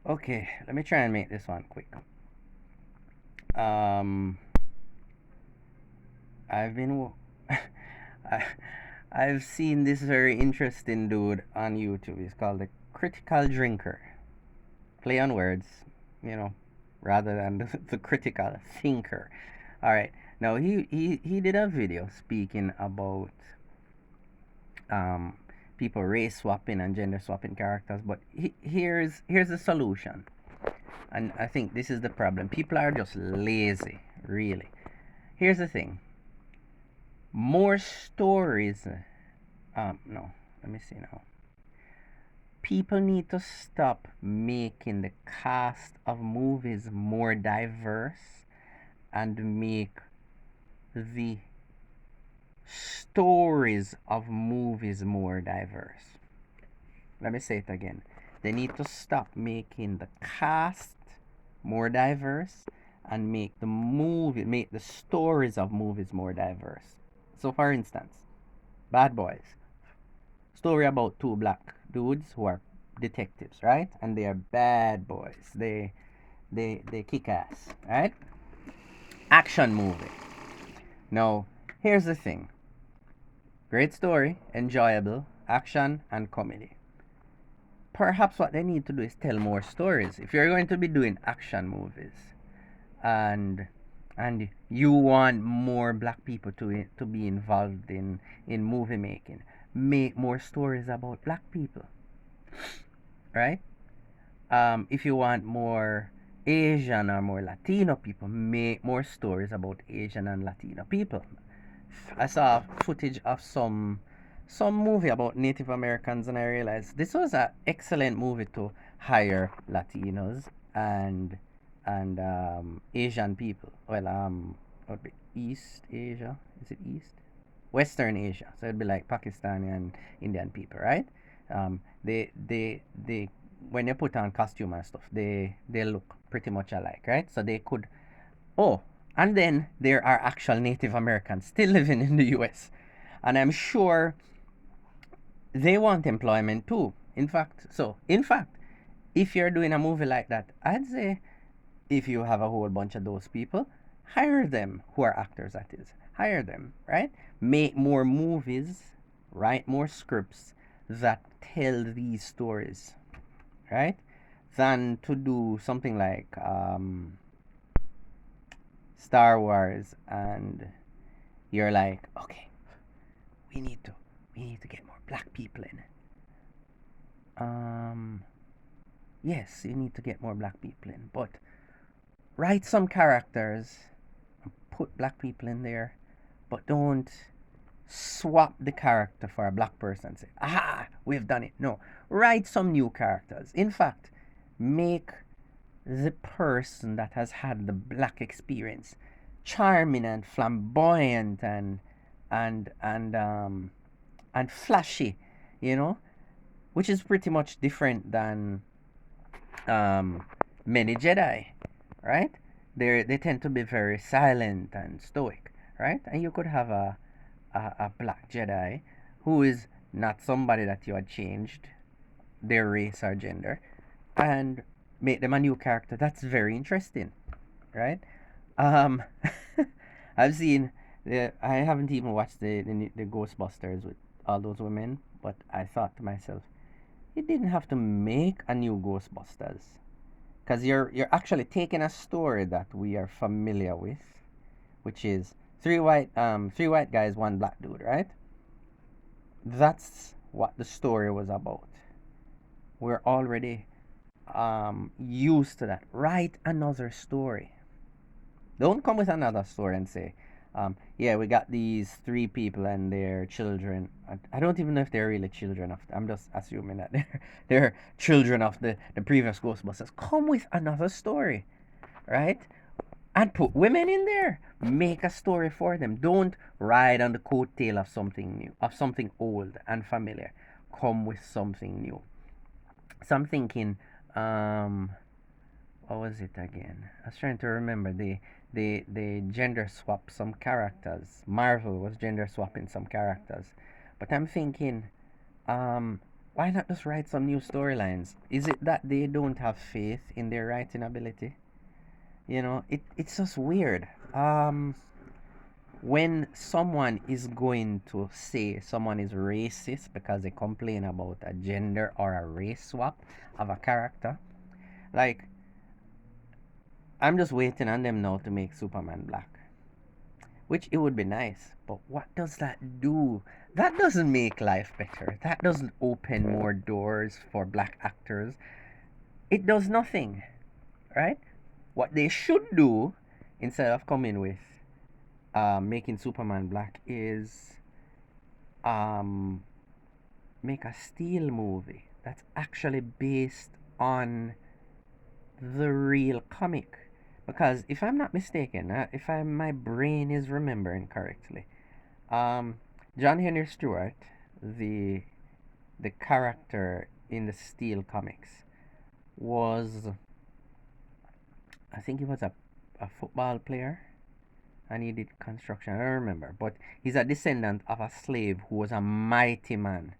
Okay, let me try and make this one quick. Um, I've been, I, I've seen this very interesting dude on YouTube. He's called the Critical Drinker. Play on words, you know, rather than the critical thinker. All right. Now he did a video speaking about um people race swapping and gender swapping characters, but here's the solution. And I think this is the problem. People are just lazy, really. Here's the thing. More stories. No. Let me see now. People need to stop making the cast of movies more diverse and make the stories of movies more diverse. Let me say it again. They need to stop making the cast more diverse and make the stories of movies more diverse. So for instance, Bad Boys, story about two black dudes who are detectives, right? And they are bad boys. They kick ass, right? Action movie. Now, here's the thing. Great story, enjoyable, action and comedy. Perhaps what they need to do is tell more stories. If you're going to be doing action movies and you want more black people to be involved in movie making, make more stories about black people, right? If you want more Asian or more Latino people, make more stories about Asian and Latino people. I saw footage of some movie about Native Americans, and I realized this was an excellent movie to hire Latinos and Asian people. Well, what would be East Asia? Is it East? Western Asia. So it'd be like Pakistani and Indian people, right? They when they put on costume and stuff, they look pretty much alike, right? So they could. Oh, and then there are actual Native Americans still living in the U.S. And I'm sure they want employment too. In fact, if you're doing a movie like that, I'd say if you have a whole bunch of those people, hire them who are actors, that is. Hire them, right? Make more movies, write more scripts that tell these stories, right? Than to do something like Star Wars and you're like, okay, we need to we need to get more black people in. Um yes, you need to get more black people in, but write some characters, put black people in there, but don't swap the character for a black person and say, aha, we've done it. No. Write some new characters. In fact, make the person that has had the black experience charming and flamboyant and and flashy, you know, which is pretty much different than um, many Jedi, right? They tend to be very silent and stoic, right? And you could have a black Jedi who is not somebody that you had changed their race or gender and make them a new character. That's very interesting, right? Um, I've seen I haven't even watched the Ghostbusters with all those women, but I thought to myself, you didn't have to make a new Ghostbusters, because you're actually taking a story that we are familiar with, which is three white guys, one black dude, right? That's what the story was about. We're already used to that. Write another story. Don't come with another story and say, yeah, we got these three people and their children. I don't even know if they're really children of. I'm just assuming that they're children of the previous Ghostbusters. Come with another story, right? And put women in there. Make a story for them. Don't ride on the coattail of something new, of something old and familiar. Come with something new. So I'm thinking, um, what was it again? I was trying to remember. They gender swap some characters. Marvel was gender swapping some characters, but I'm thinking, um, Why not just write some new storylines? Is it that they don't have faith in their writing ability? It's just weird. When someone is going to say someone is racist because they complain about a gender or a race swap of a character, like, I'm just waiting on them now to make Superman black, which it would be nice. But what does that do? That doesn't make life better. That doesn't open more doors for black actors. It does nothing, right? What they should do instead of coming with making Superman black is um, make a Steel movie that's actually based on the real comic. Because if I'm not mistaken, if my brain is remembering correctly, um, John Henry Stewart, the the character in the Steel comics, was, I think he was a football player, and he did construction. I don't remember, but he's a descendant of a slave who was a mighty man.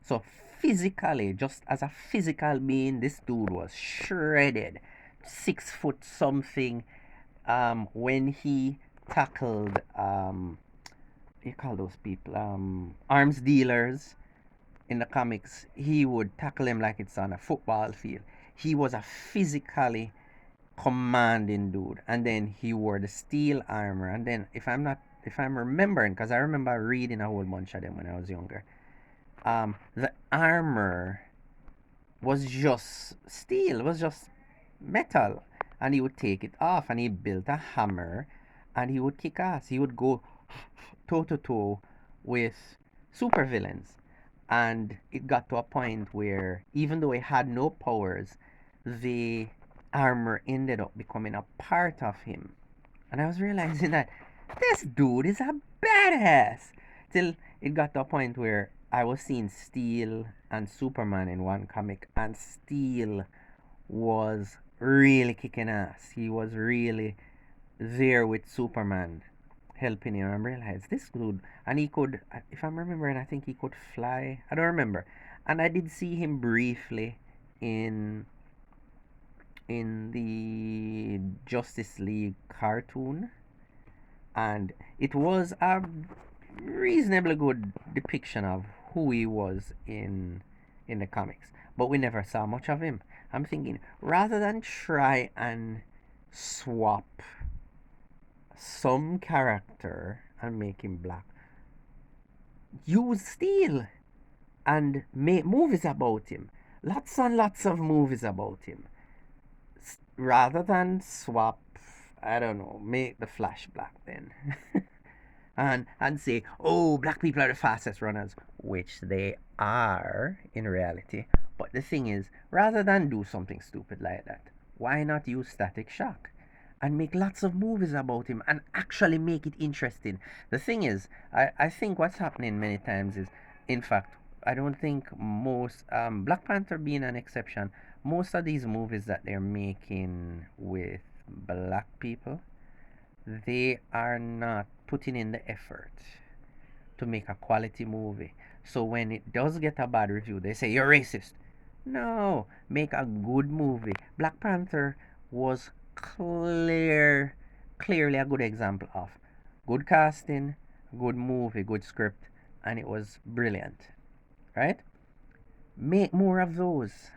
So physically, just as a physical being, this dude was shredded, 6 foot something. When he tackled you call those people arms dealers in the comics, he would tackle him like it's on a football field. He was a physically commanding dude, and then he wore the steel armor. And then if I'm remembering, because I remember reading a whole bunch of them when I was younger, the armor was just steel, was just metal, and he would take it off, and he built a hammer, and he would kick ass. He would go toe to toe with supervillains, and it got to a point where even though he had no powers, the armor ended up becoming a part of him. And I was realizing that this dude is a badass. Till it got to a point where I was seeing Steel and Superman in one comic, and Steel was really kicking ass. He was really there with Superman, helping him. I realized this dude, and he could, if I'm remembering, I think he could fly. I don't remember. And I did see him briefly in the Justice League cartoon, and it was a reasonably good depiction of who he was in the comics. But we never saw much of him. I'm thinking, rather than try and swap some character and make him black, use Steel and make movies about him. Lots and lots of movies about him. Rather than swap, I don't know, make the Flash black then. and say, oh, black people are the fastest runners, which they are in reality. But the thing is, rather than do something stupid like that, why not use Static Shock and make lots of movies about him and actually make it interesting? The thing is, I think what's happening many times is, in fact, I don't think most, Black Panther being an exception, most of these movies that they're making with black people, they are not putting in the effort to make a quality movie. So when it does get a bad review, they say you're racist. No, make a good movie. Black Panther was clearly a good example of good casting, good movie, good script, and it was brilliant, right? Make more of those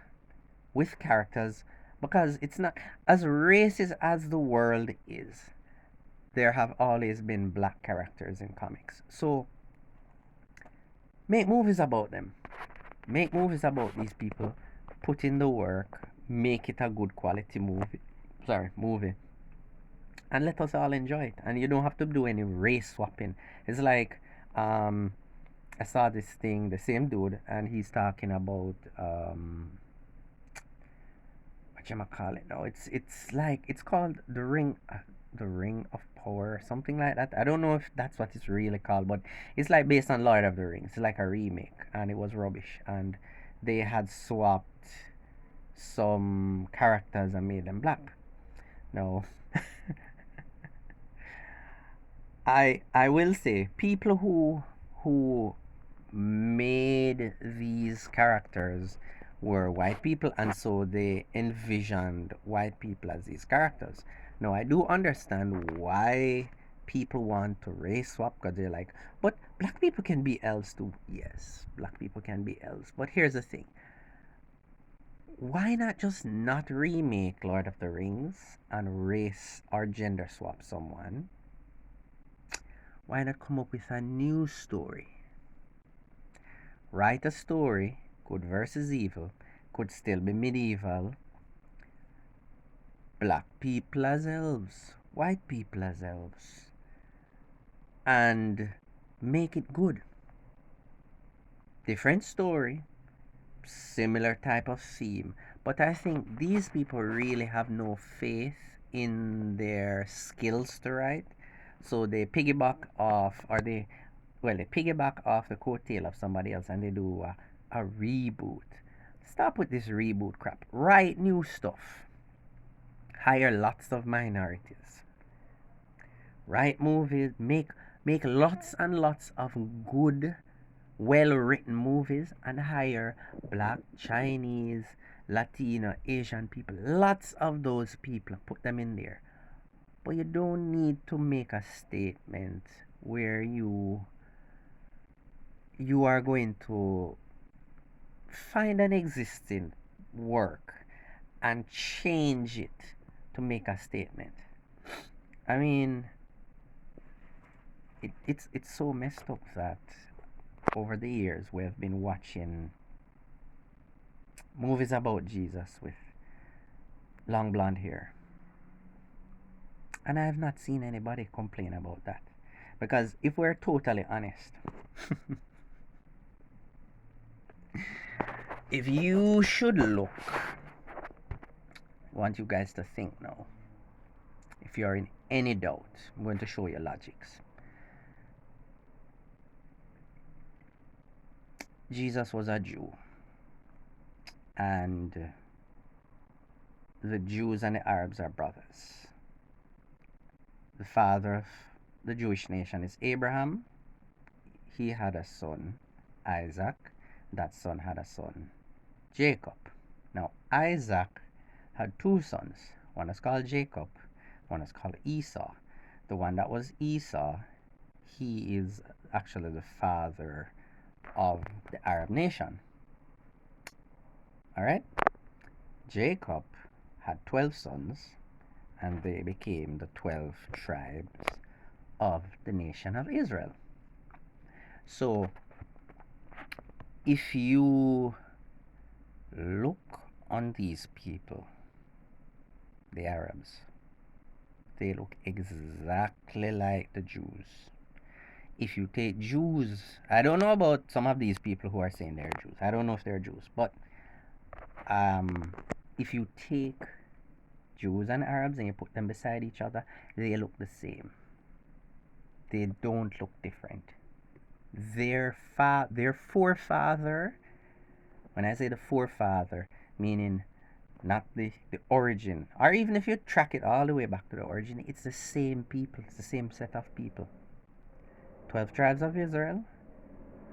with characters, because it's not as racist as the world is. There have always been black characters in comics. So make movies about them. Make movies about these people. Put in the work. Make it a good quality movie. And let us all enjoy it. And you don't have to do any race swapping. It's like, I saw this thing, the same dude, and he's talking about what you call it now. It's like, it's called the Ring of Power, something like that. I don't know if that's what it's really called, but it's like based on Lord of the Rings. It's like a remake, and it was rubbish. And they had swapped some characters and made them black. No, I will say people who made these characters were white people, and so they envisioned white people as these characters. Now, I do understand why people want to race swap, because they're like, but black people can be elves too. Yes, black people can be elves. But here's the thing, why not just not remake Lord of the Rings and race or gender swap someone? Why not come up with a new story? Write a story, good versus evil, could still be medieval. Black people as elves, white people as elves, and make it good. Different story, similar type of theme. But I think these people really have no faith in their skills to write. So they piggyback off, or they piggyback off the coattail of somebody else, and they do a reboot. Stop with this reboot crap. Write new stuff. Hire lots of minorities. Write movies. Make lots and lots of good, well written movies, and hire black, Chinese, Latino, Asian people. Lots of those people. Put them in there. But you don't need to make a statement where you are going to find an existing work and change it to make a statement. I mean, it's so messed up that over the years we have been watching movies about Jesus with long blonde hair, and I have not seen anybody complain about that. Because if we're totally honest, if you should look, I want you guys to think now. If you're in any doubt, I'm going to show you logics. Jesus was a Jew, and the Jews and the Arabs are brothers. The father of the Jewish nation is Abraham. He had a son, Isaac. That son had a son, Jacob. Now, Isaac had two sons. One is called Jacob, one is called Esau. The one that was Esau, he is actually the father of the Arab nation. All right? Jacob had 12 sons, and they became the 12 tribes of the nation of Israel. So, if you look on these people, the Arabs, they look exactly like the Jews. If you take Jews, I don't know about some of these people who are saying they're Jews. I don't know if they're Jews, but if you take Jews and Arabs and you put them beside each other, they look the same. They don't look different. Their forefather, when I say the forefather, meaning not the origin, or even if you track it all the way back to the origin, it's the same people, it's the same set of people. 12 tribes of Israel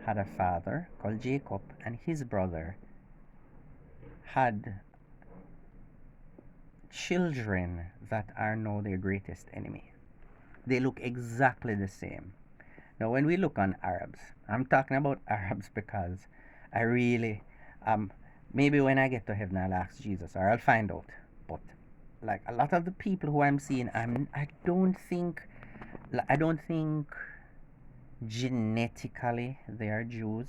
had a father called Jacob, and his brother had children that are now their greatest enemy. They look exactly the same. Now, when we look on Arabs, I'm talking about Arabs because I really, maybe when I get to heaven, I'll ask Jesus, or I'll find out. But like a lot of the people who I'm seeing, I don't think genetically they are Jews.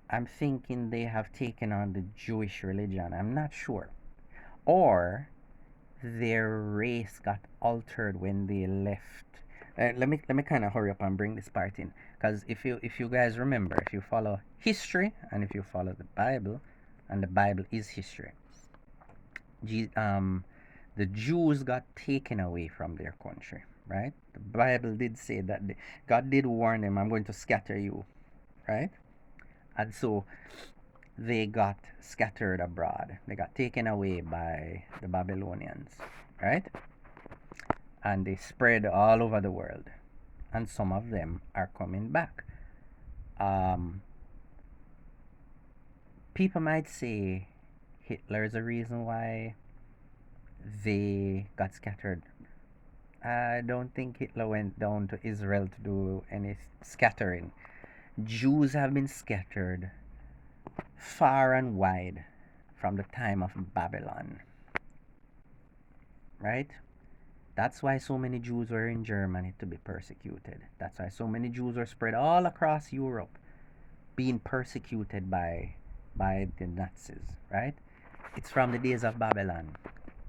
I'm thinking they have taken on the Jewish religion. I'm not sure. Or their race got altered when they left. Let me kind of hurry up and bring this part in, because if you guys remember, if you follow history and if you follow the Bible, and the Bible is history, the Jews got taken away from their country, right? The Bible did say that God did warn them, I'm going to scatter you, right? And so they got scattered abroad. They got taken away by the Babylonians, right? And they spread all over the world. And some of them are coming back. Um, People might say Hitler is the reason why they got scattered. I don't think Hitler went down to Israel to do any scattering. Jews have been scattered far and wide from the time of Babylon, right? That's why so many Jews were in Germany to be persecuted. That's why so many Jews were spread all across Europe being persecuted by the Nazis, right? It's from the days of Babylon.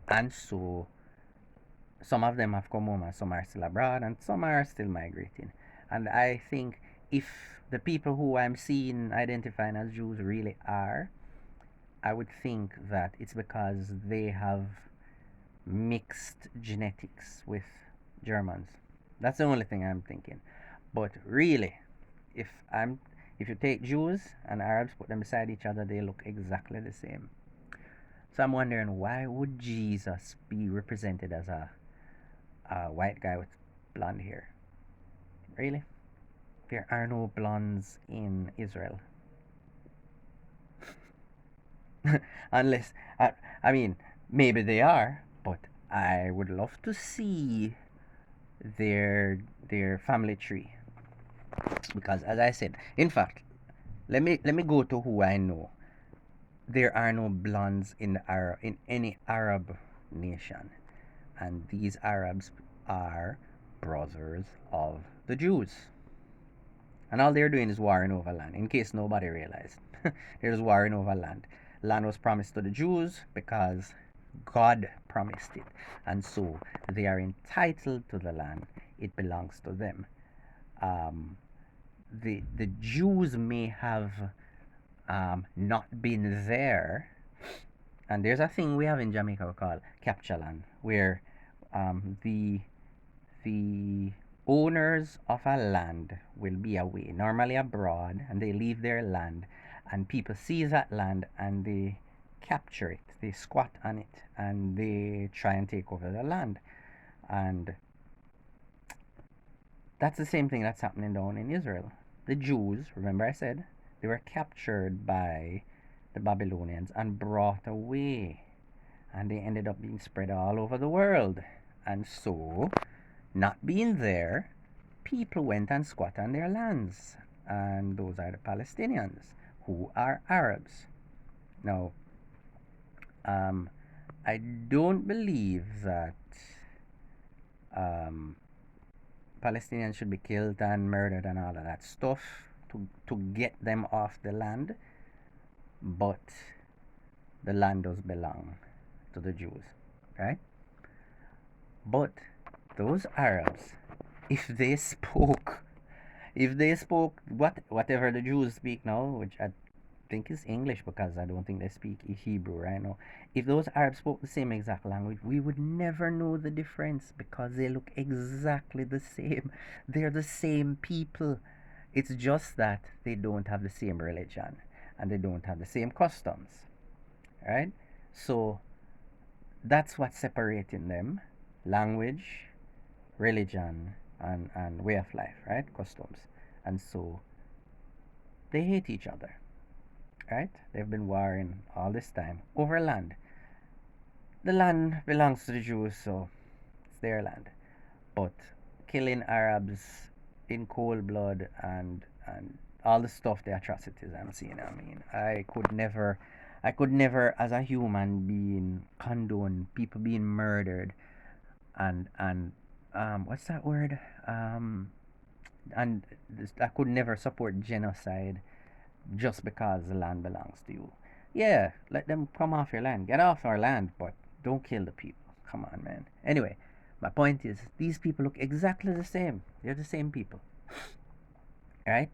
And so some of them have come home and some are still abroad and some are still migrating. And I think if the people who I'm seeing identifying as Jews really are, I would think that it's because they have mixed genetics with Germans. That's the only thing I'm thinking. But really, if I'm if you take Jews and Arabs, put them beside each other, they look exactly the same. So I'm wondering, why would Jesus be represented as a white guy with blonde hair? Really? There are no blondes in Israel. Unless, I mean, maybe they are, but I would love to see their their family tree, because as I said, in fact, let me go to who I know. There are no blondes in any Arab nation, and these Arabs are brothers of the Jews. And all they're doing is warring over land, in case nobody realized. They're just warring over land. Land was promised to the Jews because God promised it. And so they are entitled to the land. It belongs to them. Um, the Jews may have not been there. And there's a thing we have in Jamaica we call capture land, where the owners of a land will be away, normally abroad, and they leave their land, and people seize that land and they capture it, they squat on it, and they try and take over the land. And that's the same thing that's happening down in Israel. The Jews, remember I said, they were captured by the Babylonians and brought away, and they ended up being spread all over the world. And so, not being there, people went and squat on their lands, and those are the Palestinians, who are Arabs. Now, um, I don't believe that um, Palestinians should be killed and murdered and all of that stuff to get them off the land, but the land does belong to the Jews, right? But those Arabs, if they spoke, whatever the Jews speak now, which I think is English because I don't think they speak Hebrew right now. If those Arabs spoke the same exact language, we would never know the difference because they look exactly the same. They're the same people. It's just that they don't have the same religion and they don't have the same customs, right? So that's what's separating them: language, religion, and way of life, right? Customs. And so they hate each other, right? They've been warring all this time over land. The land belongs to the Jews, so it's their land. But killing Arabs in cold blood and all the stuff, the atrocities I'm seeing, I mean, I could never, as a human being, condone people being murdered and what's that word? And I could never support genocide just because the land belongs to you. Yeah, let them come off your land. Get off our land, but don't kill the people. Come on, man. Anyway, my point is these people look exactly the same. They're the same people. Right?